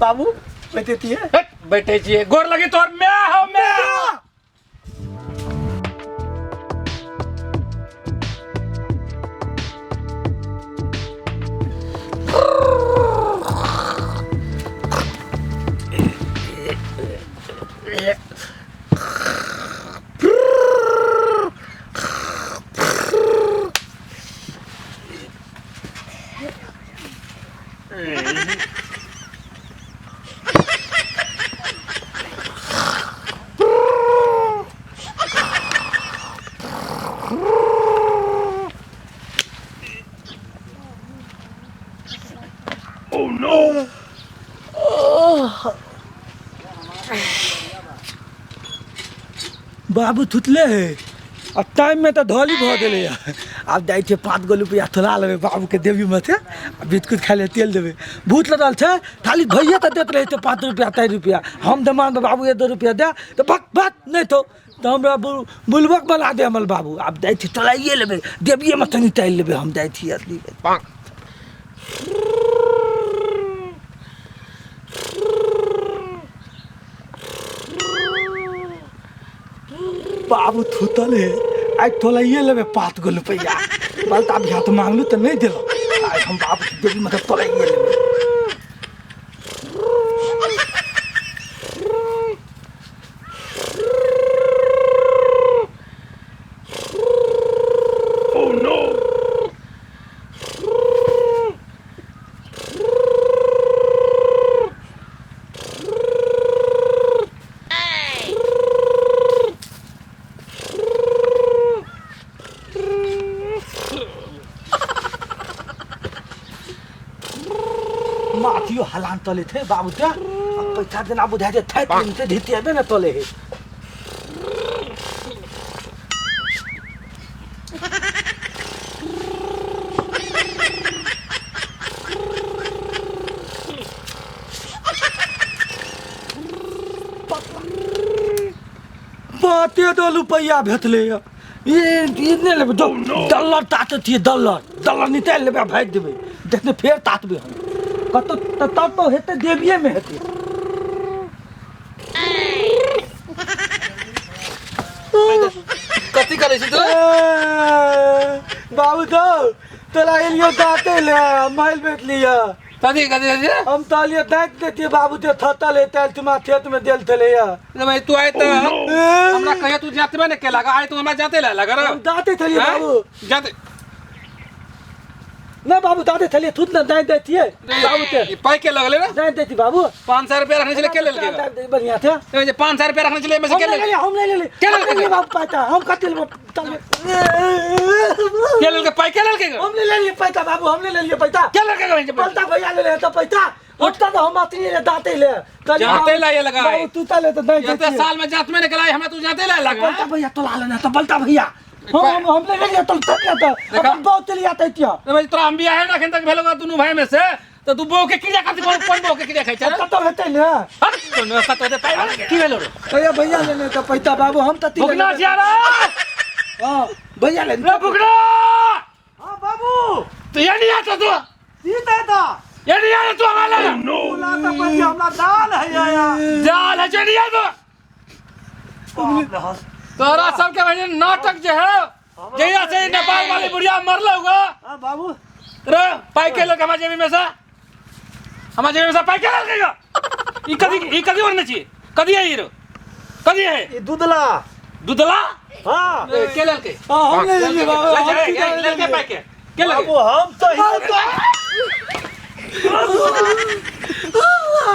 बाबू बैठे थी बैठे छिए गोर लगी तोर मैं हो मैं बाबू थुतले है और टाइम में तो धोली भो गए अब जाए 5 गो रुपया थोड़ा लेवे बाबू के देवी में थे बिस्कुट खाए ले तेल देवे भूत लगल छे खाली भैया तो देते रहे 5 रुपया 3 रुपया हम डिमांड बाबू 2 रुपया दे तो भक भक नहीं तो हमरा बुलबक बना दे हमल बाबू अब जाए चलाइए लेवे देविए में तनी टाइल लेवे हम जाए थी असली बाबू थुतल है आज तोलाइए लेवे 5 गो रुपया बलता भी हाथ मांगलू तो नहीं दिलो आज हम बाबू देवी मतलब तोलाइए लेवे माथियो हलान तले थे बाबू ते अब पैसा देना बुझा दे थे ते धीते बे ना तले है बाते 2 रुपया भेटले ये इतने ले डॉलर ताते थी डॉलर निकाल लेबे भेज देबे देखने फेर तातबे हम कतो तब तो हेते देविए में हेते कथी करे छी तू बाबू तो तोला एलियो दाते ले माइल बेच लिया कथी हम तालिए दात देती बाबू ते थता ले तेल तुमा खेत में देल थले या भाई तू आए तो हमरा कहिया तू जाते में ने के लगा आए तू हमरा जाते ले लगा रे हम दाते थली बाबू जाते ना बाबू दाते थली थुत ना दात देती है बाबू ते पाई के लगले ना दात देती बाबू 500 रुपया रखने चले के ले ले बढ़िया थे ये 500 रुपया रखने चले में से के ले हम ले के ले बाबू पाता हम कतिल के ले के पाई के ले के हम ले लिए पैसा बाबू हम ले लिए पैसा के ले के पलता भैया ले तो पैसा उठता तो हम आती ले दाते ले जाते ला ये लगा बाबू तू तले तो नहीं ये साल में जात में निकला हमरा तू जाते ला लगा पलता भैया तो ला लेना तो पलता भैया हम ले लिए तो हम बहुत चली आते थिया भाई तोरा हम भी है ना अखन तक भेलोगा दोनों भाई में से तो तू बो के किया खाती कौन बो के किया खाई छ तो हेते ने हट तो कतो दे पाई की भेलो रे भैया भैया ले तो पैसा बाबू हम तो भुगना जियारा हां भैया ले भुगना हां बाबू तो ये नहीं आता तू सीता था ये नहीं आता तू हमारा बोला तो पैसा हमरा दाल है यार जाल है जे नहीं आता तोरा सब के भाई नाटक जे है जहिया से नेपाल वाली बुढ़िया मरले होगा हां बाबू रे पाई के लोग हमारे जेबी में से हमारे जेबी में से पाई के लगेगा ई कदी वरना चाहिए कदी है हीरो कदी है ये दूधला हां के ले के हां हम ले लिए बाबू ले के पाई के लगे बाबू हम तो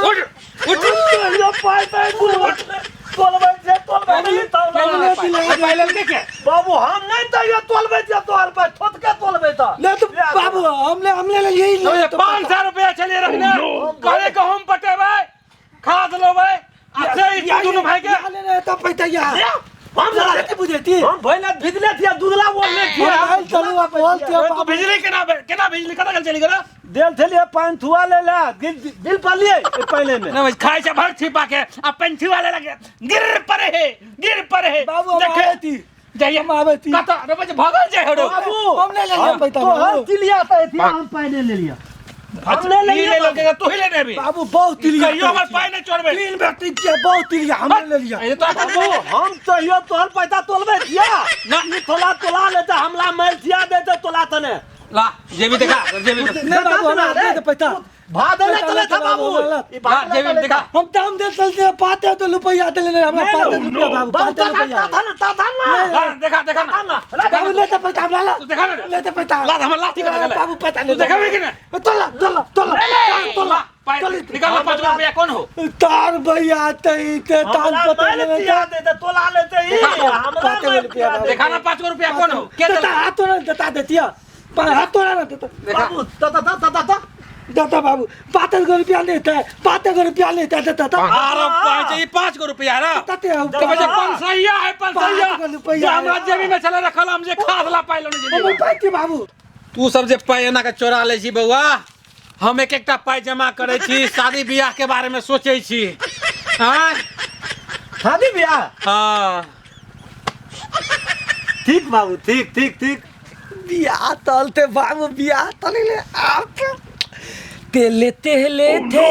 उठ ये पाई बाबू हम नहीं तो ये तोलबे जे तोल पे ठोक के तोलबे त ले तो बाबू हमले ले यही 500 रुपया चलिए रखने करे को हम पटेबे खाद लोबे अच्छे दोनों भाई के ले तो पैसा या हम जरा बुझेती हम भइला भिजले थिया दूधला बोलले थिया हाल चलू आप बोल थिया तो बिजली केना बिजली कता गल चली गरा देल थलिए पान थुआ ले ला दिल पालिए पहले में ना खाई से भर छिपा के अब पंछी वाले लगे गिर पर है बाबू देखे जाइए मावेती कता रे बजे भगल जाय हड़ो बाबू हम ले ले पैसा तो हम चिलिया पे थी हम पानी ले लिया हमने ले ले लिया लगेगा तू ही लेने भी बाबू बहुत तिलिया कहियो हमर पाई नहीं छोड़बे 3 व्यक्ति के बहुत तिलिया हमने ले लिया ये तो बाबू हम चाहिए तोहर पैसा तोलबे दिया ना। ई तोला लेते हमला मैल दिया देते तोला तने ला जेबी देखा जेबी नहीं बाबू हमरा दे दे पैसा भाद ले चले था बाबू ई ला जेबी देखा हम दाम दे चलते पाते तो रुपया दे ले हमरा 5 रुपया बाबू 5 रुपया ला देखा देखा ना बाबू ले दे पैसा हमरा ला तू देखा ना ले दे पैसा ला हमर लाठी का लगा बाबू पैसा तू देखा भी कि ना तोला तोला तोला तोला पाई निकाल 5 रुपया कौन हो तार भैया तई ते तान हमला पता मैल नहीं दिया देते तोला लेते ई हमरा मैल दिया देते देखा ना 5 रुपया कौन हो के देता हाथ तो ना देता देतिया पर हाथ तो ना देता बाबू ता देता बाबू 5 रुपया लेता है 5 रुपया लेता है देता अरे 5 रुपया ना तते तो मुझे पंसैया है पंसैया 5 रुपया जो हमरा जेबी में चले रखल हम जे खादला पाइलो नहीं हम पाइती बाबू तू सब जे पाई एना के चोरा ले छी बउआ हम एक एकटा पाई जमा करे छी शादी बियाह के बारे में सोचे छी हां शादी ब्याह हां ठीक बाबू ठीक बियाह तलते बाबू बियाह तले आप ते लेते थे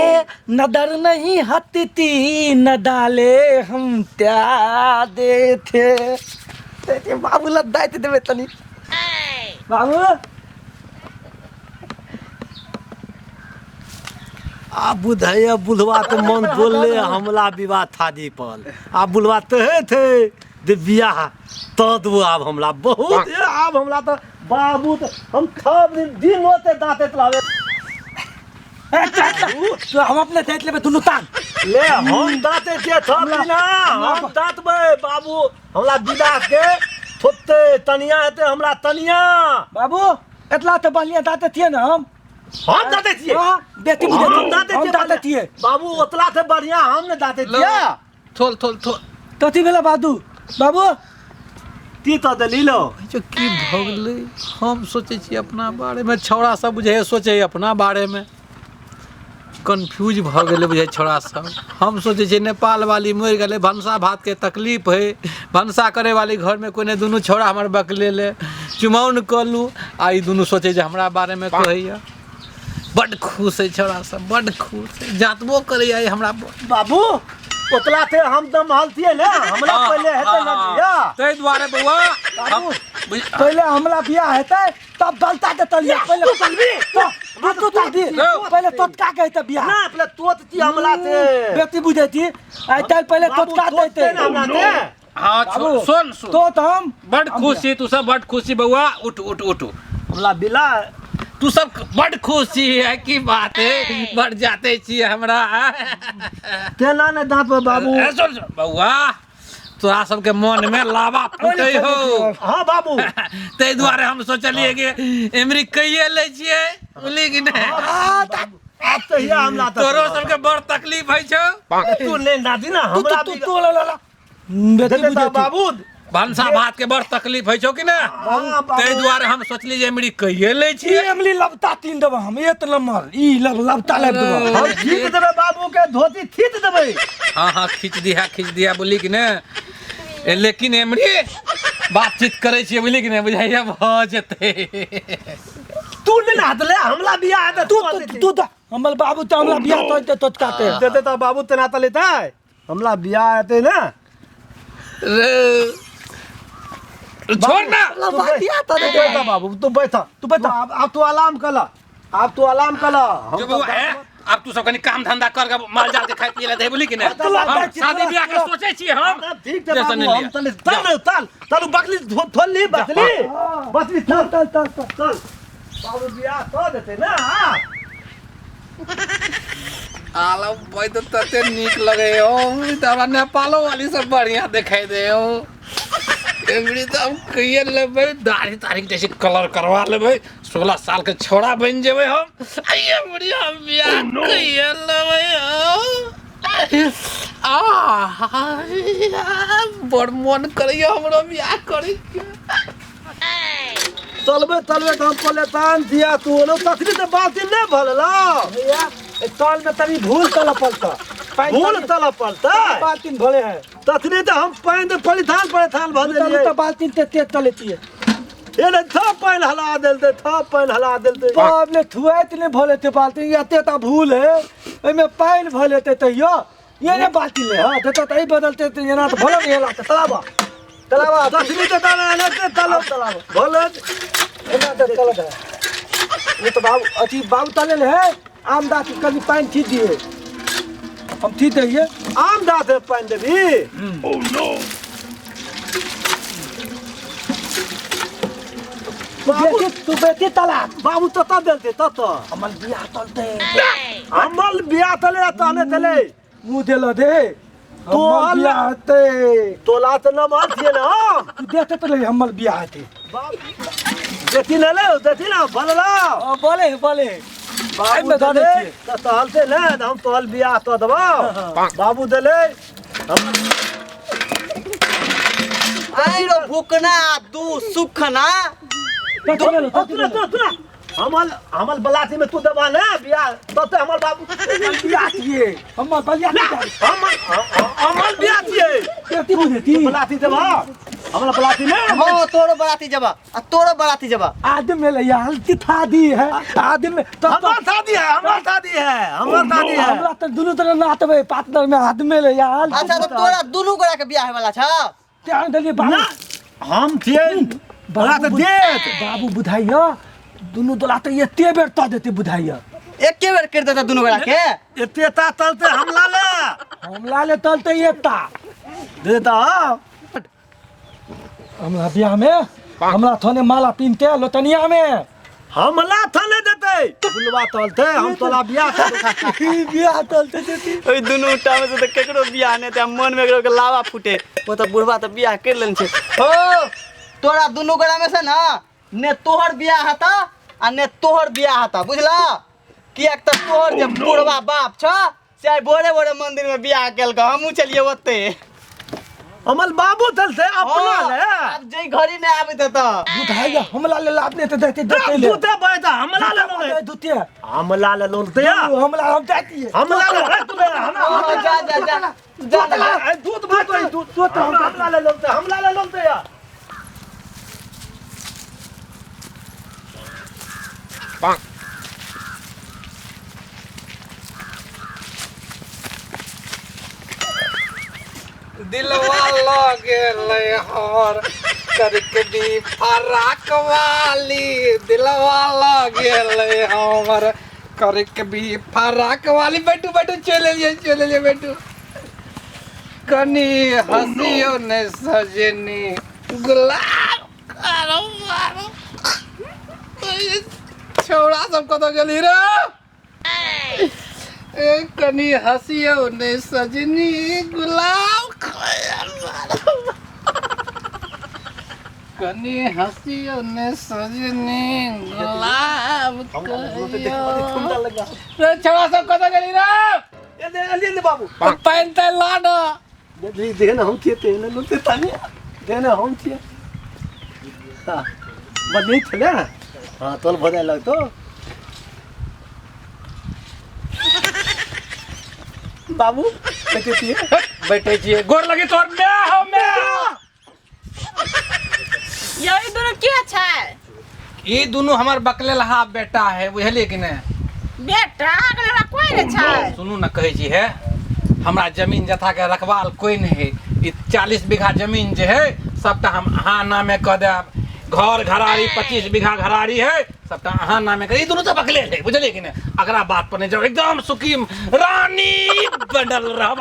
नदर नहीं हटती न डाले हम त्या दे थे बाबू लद्दाई ते देवे तनी बाबू आ बुधैया बुधवा तो मन बोलले हमला विवाह थादी पल आ बुलवा तहे थे दे बियाह तो दो अब हमला बहुत अब हमला तो बाबू तो हम खब दिन होते दाते तलावे तो हम अपने देख लेबे दुनु तान ले हम दाते के थब ना हम दातबे बाबू हमला विदा के थोते तनिया हेते हमरा तनिया बाबू एतला तो बढ़िया दाते थिए ना हम दाते छिए बेटी हम दाते थिए बाबू ओतला से बढ़िया हम ने दाते छिए थोल तथी बेला बाबू ती तो दलीलो जो की भगले हम सोचे छी अपना बारे में छौड़ा सब बुझे सोचे अपना बारे में कंफ्यूज भ गेले बुझे छौड़ा सब हम सोचे छी नेपाल वाली मर गेले भंसा भात के तकलीफ है भंसा करे वाली घर में कोई ने दोनों छौड़ा हमर बकले ले चुमाउन कलू आ ई दोनों सोचे जे हमरा बारे में कहैया बड़ खुश है छौड़ा सब बड़ खुश है जातबो करैया हमरा बाबू ओतला थे हम दम हलतिए ना हमरा पहले हेते ना दिया तै द्वारे बउआ बाबू पहले हमला बियाह हेते तब गलता दे तलिया पहले तू तलबी तो तू दी पहले तो का कहते बियाह ना पहले तोत ती हमला थे बेटी बुझेती आई तल पहले तो का देते हमरा थे हां सुन तो हम बड़ खुशी तू सब बड़ खुशी बउआ उठ हमला बिला तू सब बड़ खुशी है की बात है बढ़ जाते छी हमरा तेना ने दांत पे बाबू सुन बउआ तोरा सबके मन में लावा फूटे हो हां बाबू तै द्वारे हम सोचलिए कि एमरी कहिए ले छिए बोली कि नहीं अब तो ये हमला तोरो सबके बड़ तकलीफ है छौ तू ले ना दी ना हमरा तू ला बेटी बुझेती बाबू भंसा भात के बड़ तकलीफ है छौ कि ना तै द्वारे हम सोचली जे एमरी कहिए ले ई छिए अमली लबता 3 देबो हम एक नंबर ई लबता ले देबो हम खींच देबे बाबू के धोती खींच देबे हाँ खींच दिया बोली कि ना लेकिन एमरी बातचीत करे छिए बोली कि ना बुझाइया भ जेते तू ले ना ले हमला बियाह है तू तो हमर बाबू तो हमला बियाह तो काटे देते तो बाबू तना त लेता है हमला बियाह है ना छोड़ ना बियाह तो तू बैठा बाबू तू बैठा अब तू आराम कला अब तू आराम कला जो बउआ है अब तू सब कनी काम धंधा कर के माल जाल के खाई पिए ले बोली कि ना हम शादी ब्याह के सोचे छी हम ठीक है बाबू हम तल बकली थोली बकली चल बाबू बियाह तो देते ना आलो भाई तो तते नीक लगे हो तबरा नेपालो वाली सब बढ़िया दिखाई दे हो एमरी तो हम कहिए लेबे दाढ़ी तारीख जैसे कलर करवा लेबे 16 साल के छोड़ा बन जेबे हम आइए बढ़िया बियाह कहिए लेबे बड़ मन करैया हमरो बियाह करे तलबे तो हम पलेतान दिया तू नो तखनी तो बात नहीं भलला भैया साल में तभी भूल तला पड़ता भूल तला पड़ता बाल्टीन भले है तखनी तो हम पैन पलिथान भर तो देलिए बाल्टीन ते तलेती है ये ने था पानी हला देलते था पानी हला देलते बाप ने थुआत ने भलेते बाल्टी याते ता भूल है एमे पानी भलेते तैयो ये ने बाल्टी ले हां तो तई बदलते तो ना तो भले नहीं लाते तलाबा तलाबा दसवीं ते ताला ने ते ताला तलाबा बोले एना तो तलाबा ये तो बाबू अथी बाबू तले ले है आम दा के कभी पानी थी दिए हम थी दइए आम दाते पानी देबी ओह नो तू बेटी तला बाबू तो ता देलते तो अमल बियाह तलते अमल बिया तले ताने तले मुंह देलो दे तो अमल बियाह ते तोला तो न मार थिए ना तू देते तो ले अमल बियाह ते देती न ले देती ना भलला बोले बोले भाई में बाबू दे दे तो हलते ले हम तो हल बिया तो दबा बाबू देले आई रो भूखना दू सुखना हमल बलाती में तू दबा ना बिया तो हमल बाबू बियाह किए अमल बियाह हमल बिया दिए बेटी बुझती बलाती दबा हमल बलाती ने हो तोरो बराती जबा आ तोरो बराती जबा आदम में ले हल्की था दी है आदम में तो हमल शादी है हमल शादी है हमल शादी है हमरा तो दोनों तरह नातवे पार्टनर में आदम में ले यार अच्छा तो तोरा दुनु गोरा के बियाह वाला छ त्यान दलिए बाबू हम थे बला तो देत बाबू बुझाइयो दोनों दला तो एते बेर त देते बुझाइयो एके बेर कर देता दुनु गोरा के एते ता तलते हमला ले हमला ले तलते एकता देता हमरा बियाह में हमरा थने माला पिनते लोतनिया में हमला थाने देते बुलवा तलते हम तोला बिया बियाह तलते देती ओइ दुनु टाइम से तो केकरो बियाह ने त मन में केकरो के लावा फूटे वो तो बुढ़वा तो बियाह कर लेन छे हो तोरा दुनु गोरा में से ना ने तोहर बियाह हता आ ने तोहर बियाह हता बुझला कियाक त तोहर जे बुढ़वा बाप छ से बोरे बोरे मंदिर में बियाह केलक हमहू चलिए ओते हमल बाबू तलते अपना ले अब जई घरी में आबे त बुझाइयो हमला ले लाभ देते देते देते ले दूते बैठा हमला ले लो दूते हमला ले लोलते हमला हम जाती है हमला ले तू जा जा जा जा दूध भात दूध हमला ले लोलते हमला ले लोलते यार दिलवा लगे ले हर करके भी फराक वाली दिलवा लगे ले हमर करके भी फराक वाली बैठू बैठू चले लिए बैठू कनी हंसियो ने सजनी गुलाब करो मारो छोड़ा सब कतो गेली रे कनी हंसियो ने सजनी गुलाब कनी हंसियो ने सजनी गुलाब छोड़ा सब कतो गेली रे ले बाबू पहनते लाडो दे ना हम थे ना लोलते तानी दे ना हम थे हां बदली चले हां तोल बदल लग तो बाबू बैठे छिए गोर लगी तोर में हो में यही दोनों क्या छै ई दोनों हमर बकले लहा बेटा है बुझलिए कि ने बेटा अगला कोई नहीं छै सुनू न कहै छी है हमरा जमीन जथा के रखवाल कोई नहीं है ई 40 बीघा जमीन जे है सबटा हम अहाँ नामे कह देब घर घरारी 25 बीघा घरारी है सबटा अहाँ नामे कर ई दोनों तो बकले है बुझलिए कि ने अगला बात पर नहीं जाओ एकदम सुखी रानी बनल रहब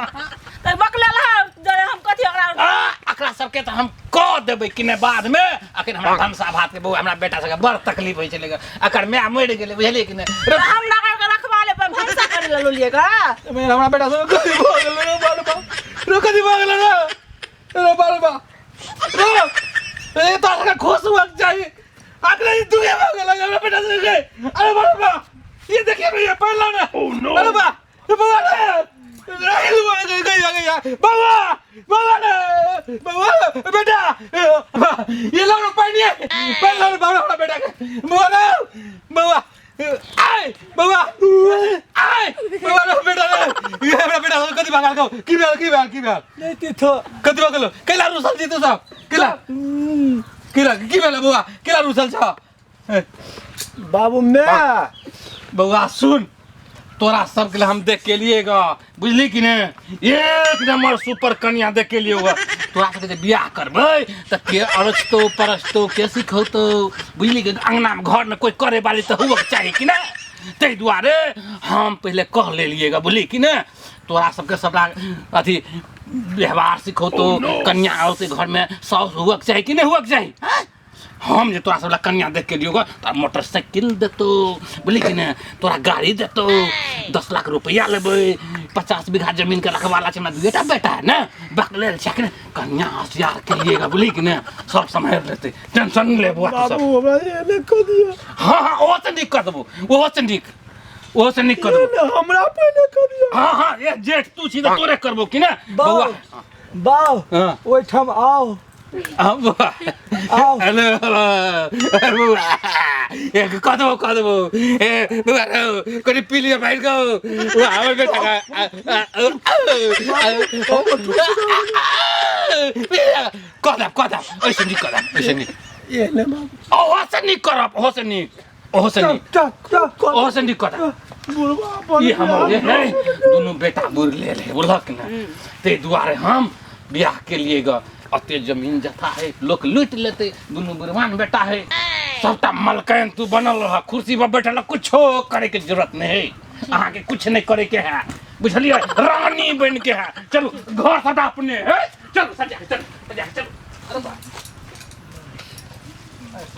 तो बकला हम कथी अकरा सबके तो हम कह देबै कि ने बाद में अखन हमरा धमसा भात के बहु हमरा बेटा सबके बड़ तकलीफ होई छले अकर मैं मर गेले बुझलिए कि ने हम ना कर रखवा ले पर भंसा कर ले लोलिएगा मेरा हमरा बेटा सब कथी भ गेल रे बालबा रो कथी भ गेल रे बालबा रो ए तो का खुश हुआ चाहिए अगले ही दुनिया में गेल हमरा बेटा सब के अरे बालबा ये देखिए ये पहला ना बालबा ये बाबा बाबा बेटा ये लो पानी पहला बाबा बेटा बाबा बाबा आय बाबा आय बाबा बेटा ये हमरा बेटा कथि भागल गो की भेल नहीं थो कथि भागल कैला रुसल जी तू सब कैला किला की भेलै बौआ किला रुसल छ बाबू मैं बौआ सुन तोरा सबके लिए हम देख के लिए गा बुझली कि ने एक नंबर सुपर कन्या देख के लिए हुआ तोरा सबके जे बियाह करबै त के अरचतो परचतो के सिखौतो बुझली कि अंगना में घर में कोई करे वाली त हुआ चाहिए कि ना तै दुआरे हम पहले कह लेलिएगा बुझली कि ने तोरा सबके सबला अथी व्यवहार सिखौतो कन्या औरते घर में सास हुआ चाहिए कि नहीं हुआ चाहिए हम जे तोरा सबला कन्या देख के दियोगा तो मोटरसाइकिल देतो बोली कि ने तोरा गाड़ी देतो 10 लाख रुपया लेबै 50 बीघा जमीन के रखवाला छै हमरा बेटा बेटा है ना बकले छै कि कन्या होशियार के लिएगा बोली कि ने सब संभाल लेते टेंशन नहीं लेबो सब बाबू हमरा एने क दिया हां हां ओ से निक कर देबो ओ से निक कर देबो हमरा पहले क दिया हां हां ये जेठ तू छी त तोरे करबो कि ना बौआ बाऊ हां ओइठाम आओ अब आओ हेलो बुआ एक कदबो ए बुआ कनी पीलिए भाइ को वो हमर बेटा का कदब ऐसे नहीं ये ले बाबू ओ से नहीं कदब बुढ़वा ये हमर ये दोनों बेटा बुर ले बुढ़क ना ते दुआरे हम ब्याह के लिए ग अते जमीन जथा है लोग लूट लेते दोनों बुरवान बेटा है सबटा मलकैन तू बनल रह कुर्सी पर बैठल कुछो करे के जरूरत नहीं है अहाँ के कुछ नहीं करे के है बुझलिए रानी बन के है चलो घर सदा अपने है चलो सजा चलो अरे